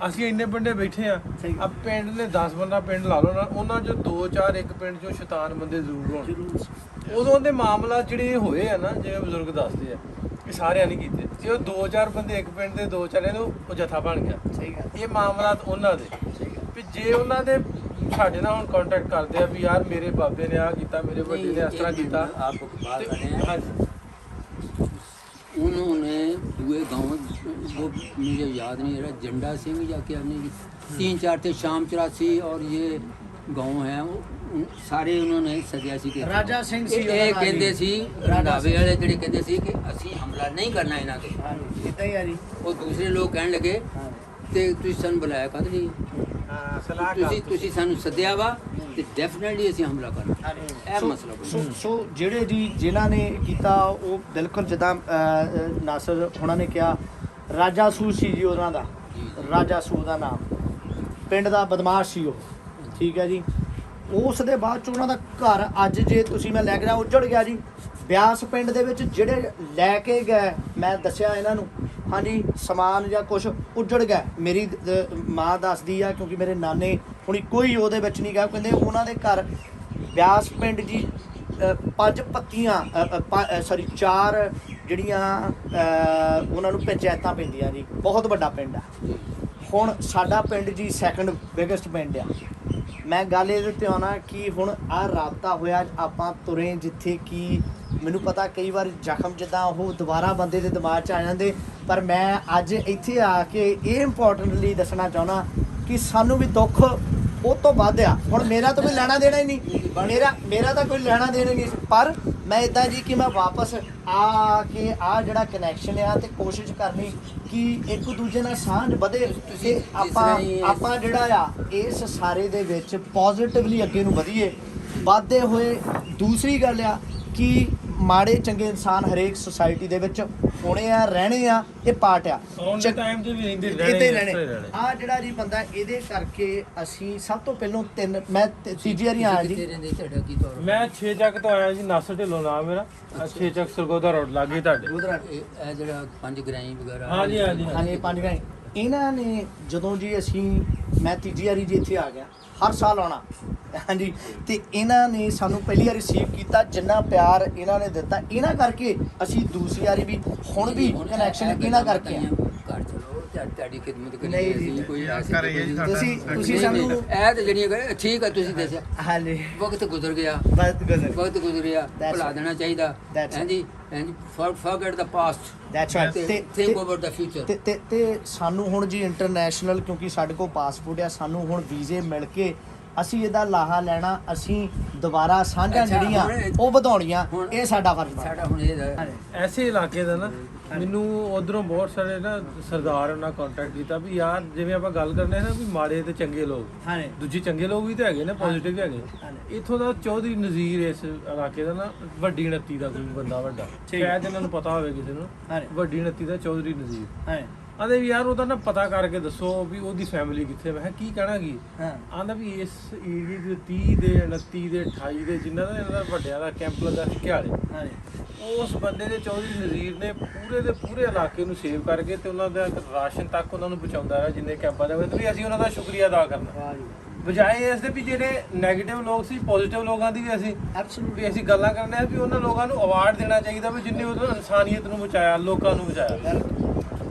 ਅਸੀਂ ਇੰਨੇ ਬੰਦੇ ਬੈਠੇ ਆ, ਸਹੀ। ਆ ਪਿੰਡ ਨੇ 10-15 ਪਿੰਡ ਲਾ ਲਓ ਨਾ, ਉਹਨਾਂ ਚੋਂ 2-4 ਇੱਕ ਪਿੰਡ ਚੋਂ ਸ਼ੈਤਾਨ ਬੰਦੇ ਜ਼ਰੂਰ ਹੋਣ। ਜ਼ਰੂਰ ਉਦੋਂ ਦੇ ਮਾਮਲਾ ਜਿਹੜੇ ਹੋਏ ਆ ਨਾ, ਜਿਵੇਂ ਬਜ਼ੁਰਗ ਦੱਸਦੇ ਆ ਕਿ ਸਾਰਿਆਂ ਨੇ ਕੀਤੇ, ਜੇ ਉਹ 2-4 ਬੰਦੇ ਇੱਕ ਪਿੰਡ ਦੇ 2-4 ਨੇ ਉਹ ਜਥਾ ਬਣ ਗਿਆ। ਸਹੀ ਗੱਲ ਇਹ ਮਾਮਲਾ ਉਹਨਾਂ ਦੇ, ਸਹੀ ਗੱਲ ਵੀ ਜੇ ਉਹਨਾਂ ਦੇ ਸਾਡੇ ਨਾਲ ਹੁਣ ਕੰਟੈਕਟ ਕਰਦੇ ਆ ਵੀ ਯਾਰ ਮੇਰੇ ਬਾਬੇ ਨੇ ਆ ਕੀਤਾ, ਮੇਰੇ ਵੱਡੇ ਨੇ ਇਸ ਤਰ੍ਹਾਂ ਕੀਤਾ, आपको बात कर रहे हैं, ਹਾਂਜੀ उन्होंने दुए गाँव, वो मुझे याद नहीं रहा, जंडा सिंह या क्या नहीं, 3-4 थे, शाम 84 और ये गाँव हैं, ਸਾਰੇ ਉਹਨਾਂ ਨੇ ਸੱਦਿਆ ਸੀ ਕਿ ਰਾਜਾ ਸਿੰਘ ਸੀ ਉਹਦਾ ਇਹ ਨਾਂ ਕਹਿੰਦੇ ਜੀ। ਸੀ ਰੰਧਾਵੇ ਵਾਲੇ ਜਿਹੜੇ ਕਹਿੰਦੇ ਸੀ ਕਿ ਅਸੀਂ ਹਮਲਾ ਨਹੀਂ ਕਰਨਾ ਇਹਨਾਂ ਤੇ। ਹਾਂਜੀ ਇਦਾਂ ਹੀ ਆ ਜੀ। ਉਹ ਦੂਸਰੇ ਲੋਕ ਕਹਿਣ ਲੱਗੇ ਤੇ ਤੁਸੀਂ ਸਾਨੂੰ ਬੁਲਾਇਆ ਕਦ ਲਈ, ਤੁਸੀਂ ਸਾਨੂੰ ਸੱਦਿਆ ਵਾ ਤੇ ਡੈਫੀਨਿਟਲੀ ਅਸੀਂ ਹਮਲਾ ਕਰਨਾ, ਇਹ ਮਸਲਾ ਬਣਿਆ। ਸੋ ਜਿਹੜੇ ਜੀ ਜਿਨ੍ਹਾਂ ਨੇ ਕੀਤਾ ਉਹ ਬਿਲਕੁਲ ਜਿੱਦਾਂ ਨਾਸਰ ਹੁਣਾਂ ਨੇ ਕਿਹਾ, ਰਾਜਾ ਸੂ ਸੀ ਜੀ ਉਹਨਾਂ ਦਾ, ਰਾਜਾ ਸੂ ਦਾ ਨਾਮ, ਪਿੰਡ ਦਾ ਬਦਮਾਸ਼ ਸੀ ਉਹ, ਠੀਕ ਹੈ ਜੀ। ਉਸ ਦੇ ਬਾਅਦ ਚ ਉਹਨਾਂ ਦਾ ਘਰ ਅੱਜ ਜੇ ਤੁਸੀਂ ਮੈਂ ਲੈ ਕੇ ਜਾ ਉੱਜੜ ਗਿਆ ਜੀ। ਬਿਆਸ ਪਿੰਡ ਦੇ ਵਿੱਚ ਜਿਹੜੇ ਲੈ ਕੇ ਗਏ, ਮੈਂ ਦੱਸਿਆ ਇਹਨਾਂ ਨੂੰ, ਹਾਂਜੀ ਸਮਾਨ ਜਾਂ ਕੁਝ ਉੱਜੜ ਗਿਆ। ਮੇਰੀ ਮਾਂ ਦੱਸਦੀ ਆ, ਕਿਉਂਕਿ ਮੇਰੇ ਨਾਨੇ ਹੁਣ ਕੋਈ ਉਹਦੇ ਵਿੱਚ ਨਹੀਂ ਗਿਆ, ਕਹਿੰਦੇ ਉਹਨਾਂ ਦੇ ਘਰ ਬਿਆਸ ਪਿੰਡ ਜੀ 5 ਪੱਤੀਆਂ 4 ਜਿਹੜੀਆਂ ਉਹਨਾਂ ਨੂੰ ਪੰਚਾਇਤਾਂ ਪੈਂਦੀਆਂ ਜੀ, ਬਹੁਤ ਵੱਡਾ ਪਿੰਡ ਆ। ਹੁਣ ਸਾਡਾ ਪਿੰਡ ਜੀ 2nd ਬਿਗੇਸਟ ਪਿੰਡ ਆ। ਮੈਂ ਗੱਲ ਇਹਦੇ ਉੱਤੇ ਆਉਣਾ ਕਿ ਹੁਣ ਆਹ ਰਾਬਤਾ ਹੋਇਆ, ਆਪਾਂ ਤੁਰੇ ਜਿੱਥੇ ਕਿ ਮੈਨੂੰ ਪਤਾ ਕਈ ਵਾਰ ਜ਼ਖਮ ਜਿੱਦਾਂ ਉਹ ਦੁਬਾਰਾ ਬੰਦੇ ਦੇ ਦਿਮਾਗ 'ਚ ਆ ਜਾਂਦੇ, ਪਰ ਮੈਂ ਅੱਜ ਇੱਥੇ ਆ ਕੇ ਇਹ ਇੰਪੋਰਟੈਂਟਲੀ ਦੱਸਣਾ ਚਾਹੁੰਦਾ ਕਿ ਸਾਨੂੰ ਵੀ ਦੁੱਖ ਉਹ ਤੋਂ ਵੱਧ ਆ। ਹੁਣ ਮੇਰਾ ਤਾਂ ਕੋਈ ਲੈਣਾ ਦੇਣਾ ਹੀ ਨਹੀਂ, ਮੇਰਾ ਤਾਂ ਕੋਈ ਲੈਣਾ ਦੇਣਾ ਹੀ ਨਹੀਂ, ਪਰ ਮੈਂ ਇਦਾਂ ਜੀ ਕਿ ਮੈਂ ਵਾਪਸ ਆ ਕੇ ਆ ਜਿਹੜਾ ਕਨੈਕਸ਼ਨ ਆ ਤੇ ਕੋਸ਼ਿਸ਼ ਕਰਨੀ ਕਿ ਇੱਕ ਦੂਜੇ ਨਾਲ ਸਾਂਝ ਵਧੇ ਤੇ ਆਪਾਂ ਜਿਹੜਾ ਆ ਇਸ ਸਾਰੇ ਦੇ ਵਿੱਚ ਪੋਜ਼ਿਟਿਵਲੀ ਅੱਗੇ ਨੂੰ ਵਧੀਏ, ਵੱਧਦੇ ਹੋਏ। ਦੂਸਰੀ ਗੱਲ ਆ ਕਿ ਮਾੜੇ ਚੰਗੇ ਇਨਸਾਨ ਹਰੇਕ ਸੁਸਾਇਟੀ ਦੇ ਵਿੱਚ ਹੋਣੇ ਆ, ਰਹਿਣੇ ਆ, ਇਹ ਪਾਰਟ ਆ। ਆਉਣ ਦੇ ਟਾਈਮ ਤੇ ਵੀ ਰਹਿੰਦੇ ਇੱਥੇ ਹੀ ਰਹਿਣੇ ਰਹਿਣੇ ਆ ਜਿਹੜਾ ਜੀ ਬੰਦਾ, ਇਹਦੇ ਕਰਕੇ ਅਸੀਂ ਸਭ ਤੋਂ ਪਹਿਲਾਂ ਮੈਂ ਤੀਜੀ ਵਾਰੀ ਆਇਆ ਜੀ। ਤੁਹਾਡਾ ਕੀ ਤੌਰ ਮੈਂ 6 ਚੱਕ ਤੋਂ ਆਇਆ ਜੀ, ਨਾਸਰ ਢਿੱਲੋਂ ਨਾਮ ਮੇਰਾ, 6 ਚੱਕ ਸਰਗੋਦਾ ਰੋਡ ਲਾਗੇ ਤੁਹਾਡੇ। ਉਧਰ ਇਹ ਜਿਹੜਾ 5 ਗ੍ਰਾਈ ਵਗੈਰਾ, ਹਾਂਜੀ ਹਾਂਜੀ ਹਾਂਜੀ 5 ਗਏ ਇਹਨਾਂ ਨੇ। ਜਦੋਂ ਜੀ ਅਸੀਂ ਮੈਂ ਤੀਜੀ ਵਾਰੀ ਜੀ ਇੱਥੇ ਆ ਗਿਆ, ਹਰ ਸਾਲ ਆਉਣਾ, ਹਾਂਜੀ, ਤੇ ਇਹਨਾਂ ਨੇ ਸਾਨੂੰ ਪਹਿਲੀ ਵਾਰ ਰਿਸੀਵ ਕੀਤਾ, ਜਿੰਨਾ ਪਿਆਰ ਇਹਨਾਂ ਨੇ ਦਿੱਤਾ, ਇਹਨਾਂ ਕਰਕੇ ਅਸੀਂ ਦੂਸਰੀ ਵਾਰੀ ਵੀ ਹੁਣ ਵੀ ਕਨੈਕਸ਼ਨ ਇਹਨਾਂ ਕਰਕੇ ਆ। ਘਰ ਚਲੋ ਤੁਹਾਡੀ ਖਿਦਮਤ ਨਹੀਂ ਕਰੀ, ਜੀ, ਕੋਈ ਐਸੀ ਤੁਸੀਂ ਸਾਨੂੰ ਇਹ ਤੇ ਜਿਹੜੀਆਂ ਠੀਕ ਹੈ ਤੁਸੀਂ ਦੱਸਿਆ, ਹਾਂਜੀ ਵਕਤ ਗੁਜ਼ਰ ਗਿਆ, ਬਸ ਗੁਜ਼ਰ ਵਕਤ ਗੁਜ਼ਰਿਆ, That's ਭੁਲਾ it. ਦੇਣਾ ਚਾਹੀਦਾ। That's it. ਹਾਂਜੀ ਹਾਂਜੀ, forget the past, that's right. think about the future। ਤੇ ਸਾਨੂੰ ਹੁਣ ਜੀ ਇੰਟਰਨੈਸ਼ਨਲ, ਕਿਉਂਕਿ ਸਾਡੇ ਕੋਲ ਪਾਸਪੋਰਟ ਆ, ਸਾਨੂੰ ਹੁਣ ਵੀਜ਼ੇ ਮਿਲ ਕੇ ਅਸੀਂ ਇਹਦਾ ਲਾਹਾ ਲੈਣਾ, ਅਸੀਂ ਦੁਬਾਰਾ ਸਾਂਝਾਂ ਅੱਛਾ, ਜਿਹੜੀਆਂ ਹੁਣ ਉਹ ਵਧਾਉਣੀਆਂ, ਹੁਣ ਇਹ ਸਾਡਾ ਫਰਜ਼ ਬਣਦਾ। ਸਾਡਾ ਹੁਣ ਇਹ ਐਸੇ ਇਲਾਕੇ ਦਾ ਨਾ, ਮੈਨੂੰ ਉਧਰੋਂ ਬਹੁਤ ਸਾਰੇ ਨਾ ਸਰਦਾਰ ਉਹਨਾਂ ਕੰਟੈਕਟ ਕੀਤਾ ਵੀ ਯਾਰ ਜਿਵੇਂ ਆਪਾਂ ਗੱਲ ਕਰਨੇ ਨਾ ਵੀ ਮਾੜੇ ਤੇ ਚੰਗੇ ਲੋਕ, ਹਾਂਜੀ ਦੂਜੇ ਚੰਗੇ ਲੋਕ ਵੀ ਤਾਂ ਹੈਗੇ ਨੇ, ਪੋਜ਼ਿਟਿਵ ਵੀ ਹੈਗੇ। ਹਾਂਜੀ। ਇੱਥੋਂ ਦਾ ਚੌਧਰੀ ਨਜ਼ੀਰ ਇਸ ਇਲਾਕੇ ਦਾ ਨਾ ਵੱਡੀ 29 ਦਾ ਕੋਈ ਬੰਦਾ ਵੱਡਾ, ਸ਼ਾਇਦ ਇਹਨਾਂ ਨੂੰ ਪਤਾ ਹੋਵੇ ਕਿਸੇ ਨੂੰ, ਹਾਂਜੀ ਵੱਡੀ 29 ਦਾ ਚੌਧਰੀ ਨਜ਼ੀਰ। ਹਾਂਜੀ ਆਂਦੇ ਵੀ ਯਾਰ ਉਹਦਾ ਨਾ ਪਤਾ ਕਰਕੇ ਦੱਸੋ ਵੀ ਉਹਦੀ ਫੈਮਿਲੀ ਕਿੱਥੇ। ਮੈਂ ਕਿਹਾ ਕੀ ਕਹਿਣਾ ਕੀ? ਹਾਂ ਆਂਦਾ ਵੀ ਇਸ ਏਰੀਏ ਦੇ 30 ਦੇ 29 ਦੇ 28 ਦੇ ਜਿਨ੍ਹਾਂ ਦਾ ਇਹਨਾਂ ਦਾ ਵੱਡਿਆਂ ਦਾ ਕੈਂਪ ਲੱਗਾ ਸੀ ਘਿਆਲੇ, ਹਾਂਜੀ ਉਸ ਬੰਦੇ ਦੇ ਚੌਧਰੀ ਨਜ਼ੀਰ ਨੇ ਪੂਰੇ ਦੇ ਪੂਰੇ ਇਲਾਕੇ ਨੂੰ ਸੇਵ ਕਰਕੇ ਤੇ ਉਹਨਾਂ ਦਾ ਰਾਸ਼ਨ ਤੱਕ ਉਹਨਾਂ ਨੂੰ ਪਹੁੰਚਾਉਂਦਾ ਰਿਹਾ ਜਿੰਨੇ ਕੈਂਪਾਂ ਦੇ ਵਿੱਚ, ਵੀ ਅਸੀਂ ਉਹਨਾਂ ਦਾ ਸ਼ੁਕਰੀਆ ਅਦਾ ਕਰਨਾ। ਵਾਹ ਜੀ ਬਜਾਏ ਇਸ ਦੇ ਵੀ ਜਿਹੜੇ ਨੈਗੇਟਿਵ ਲੋਕ ਸੀ, ਪੋਜ਼ਿਟਿਵ ਲੋਕਾਂ ਦੀ ਵੀ ਅਸੀਂ ਐਬਸੋਲੂਟਲੀ ਵੀ ਅਸੀਂ ਗੱਲਾਂ ਕਰਨੇ ਆ ਵੀ ਉਹਨਾਂ ਲੋਕਾਂ ਨੂੰ ਅਵਾਰਡ ਦੇਣਾ ਚਾਹੀਦਾ ਵੀ ਜਿੰਨੇ ਉਹਨਾਂ ਇਨਸਾਨੀਅਤ ਨੂੰ ਬਚਾਇਆ, ਲੋਕਾਂ ਨੂੰ ਬਚਾਇਆ।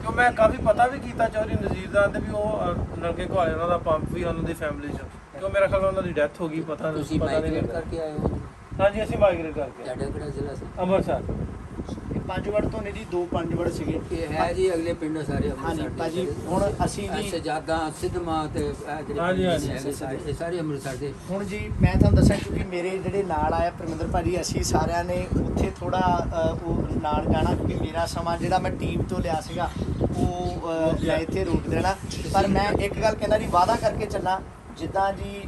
ਕਿਉਂ ਮੈਂ ਕਾਫੀ ਪਤਾ ਵੀ ਕੀਤਾ ਚੌਧਰੀ ਨਜ਼ੀਰ ਦਾ, ਤੇ ਵੀ ਉਹ ਨਲਕੇ ਘੁਆਲੇ ਉਹਨਾਂ ਦਾ ਪੰਪ ਵੀ ਉਹਨਾਂ ਦੀ ਫੈਮਿਲੀ 'ਚ, ਕਿਉਂ ਮੇਰਾ ਖਿਆਲ ਉਹਨਾਂ ਦੀ ਡੈਥ ਹੋ ਗਈ, ਪਤਾ ਤੁਸੀਂ ਨਹੀਂ ਮਾਈਗ੍ਰੇਟ ਲੱਗਾ। ਕਰਕੇ ਆਏ ਹੋ? ਹਾਂਜੀ ਅਸੀਂ ਮਾਈਗ੍ਰੇਟ ਕਰਕੇ ਤੁਹਾਡਾ ਕਿਹੜਾ ਜ਼ਿਲ੍ਹਾ ਸੀ? ਅੰਮ੍ਰਿਤਸਰ। 5 ਵੜ ਤੋਂ ਨੇ ਜੀ, 2 5 ਵੜ ਸੀਗੇ। ਇਹ ਹੈ ਜੀ ਅਗਲੇ ਪਿੰਡ ਸਾਰੇ ਹਾਂਜੀ ਭਾਜੀ, ਹੁਣ ਅਸੀਂ ਜੀ ਸਜਾਦਾ ਸਿੱਧਮਾ ਤੇ ਇਹ ਜਿਹੜੇ ਹਾਂਜੀ, ਹਾਂਜੀ, ਪਿੰਡ ਹੈਗੇ ਸਾਰੇ, ਇਹ ਸਾਰੇ ਅੰਮ੍ਰਿਤਸਰ ਦੇ। ਹੁਣ ਜੀ ਮੈਂ ਤੁਹਾਨੂੰ ਦੱਸਾਂ, ਕਿਉਂਕਿ ਮੇਰੇ ਜਿਹੜੇ ਨਾਲ ਆਇਆ ਪਰਮਿੰਦਰ ਭਾਜੀ, ਅਸੀਂ ਸਾਰਿਆਂ ਨੇ ਉੱਥੇ ਥੋੜਾ ਉਹ ਨਾਲ ਜਾਣਾ, ਕਿਉਂਕਿ ਮੇਰਾ ਸਮਾਂ ਜਿਹੜਾ ਮੈਂ ਟੀਮ ਤੋਂ ਲਿਆ ਸੀਗਾ ਉਹ ਮੈਂ ਇੱਥੇ ਰੋਕ ਦੇਣਾ। ਪਰ ਮੈਂ ਇੱਕ ਗੱਲ ਕਹਿੰਦਾ ਜੀ, ਵਾਅਦਾ ਕਰਕੇ ਚੱਲਾਂ, ਜਿੱਦਾਂ ਜੀ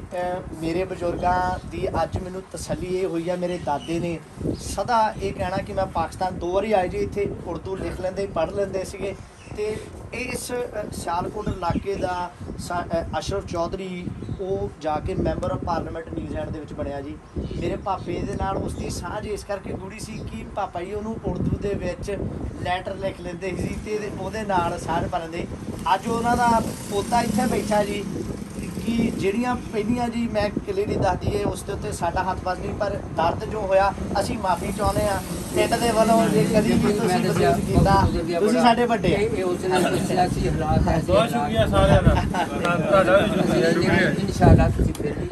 ਮੇਰੇ ਬਜ਼ੁਰਗਾਂ ਦੀ ਅੱਜ ਮੈਨੂੰ ਤਸੱਲੀ ਇਹ ਹੋਈ ਆ, ਮੇਰੇ ਦਾਦੇ ਨੇ ਸਦਾ ਇਹ ਕਹਿਣਾ ਕਿ ਮੈਂ ਪਾਕਿਸਤਾਨ 2 ਵਾਰੀ ਆਏ ਜੀ, ਇੱਥੇ ਉਰਦੂ ਲਿਖ ਲੈਂਦੇ ਪੜ੍ਹ ਲੈਂਦੇ ਸੀਗੇ। ਤੇ ਇਸ ਸਿਆਲਕੋਟ ਇਲਾਕੇ ਦਾ ਅਸ਼ਰਫ ਚੌਧਰੀ ਉਹ ਜਾ ਕੇ ਮੈਂਬਰ ਆਫ ਪਾਰਲੀਮੈਂਟ ਨਿਊਜ਼ੀਲੈਂਡ ਦੇ ਵਿੱਚ ਬਣਿਆ ਜੀ। ਮੇਰੇ ਪਾਪੇ ਦੇ ਨਾਲ ਉਸ ਦੀ ਸਾਂਝ ਇਸ ਕਰਕੇ ਗੂੜੀ ਸੀ ਕਿ ਪਾਪਾ ਜੀ ਉਹਨੂੰ ਉਰਦੂ ਦੇ ਵਿੱਚ ਲੈਟਰ ਲਿਖ ਲੈਂਦੇ ਸੀ ਤੇ ਉਹਦੇ ਨਾਲ ਸਾਂਝ ਪਾ ਲੈਂਦੇ। ਅੱਜ ਉਹਨਾਂ ਦਾ ਪੋਤਾ ਇੱਥੇ ਬੈਠਾ ਜੀ ਕਿ ਜਿਹੜੀਆਂ ਪਹਿਲੀਆਂ ਜੀ ਮੈਂ ਕਿਲੇ ਦੀ ਦੱਸਦੀ ਏ ਉਸ ਦੇ ਉੱਤੇ ਸਾਡਾ ਹੱਥ ਵੱਜ ਨਹੀਂ, ਪਰ ਦਰਦ ਜੋ ਹੋਇਆ ਅਸੀਂ ਮਾਫੀ ਚਾਹੁੰਦੇ ਹਾਂ ਪਿੰਡ ਦੇ ਵੱਲੋਂ। ਜੇ ਕਦੀ ਵੀ ਤੁਸੀਂ ਮਹਿਸੂਸ ਕੀਤਾ, ਤੁਸੀਂ ਸਾਡੇ ਵੱਡੇ ये उसने कुछ सियासी हालात ऐसे ਬਹੁਤ ਸ਼ੁਕਰੀਆ ਸਾਰਿਆਂ ਦਾ, ਤੁਹਾਡਾ ਵੀ ਸ਼ੁਕਰੀਆ। इंशाल्लाह किसी फिर भी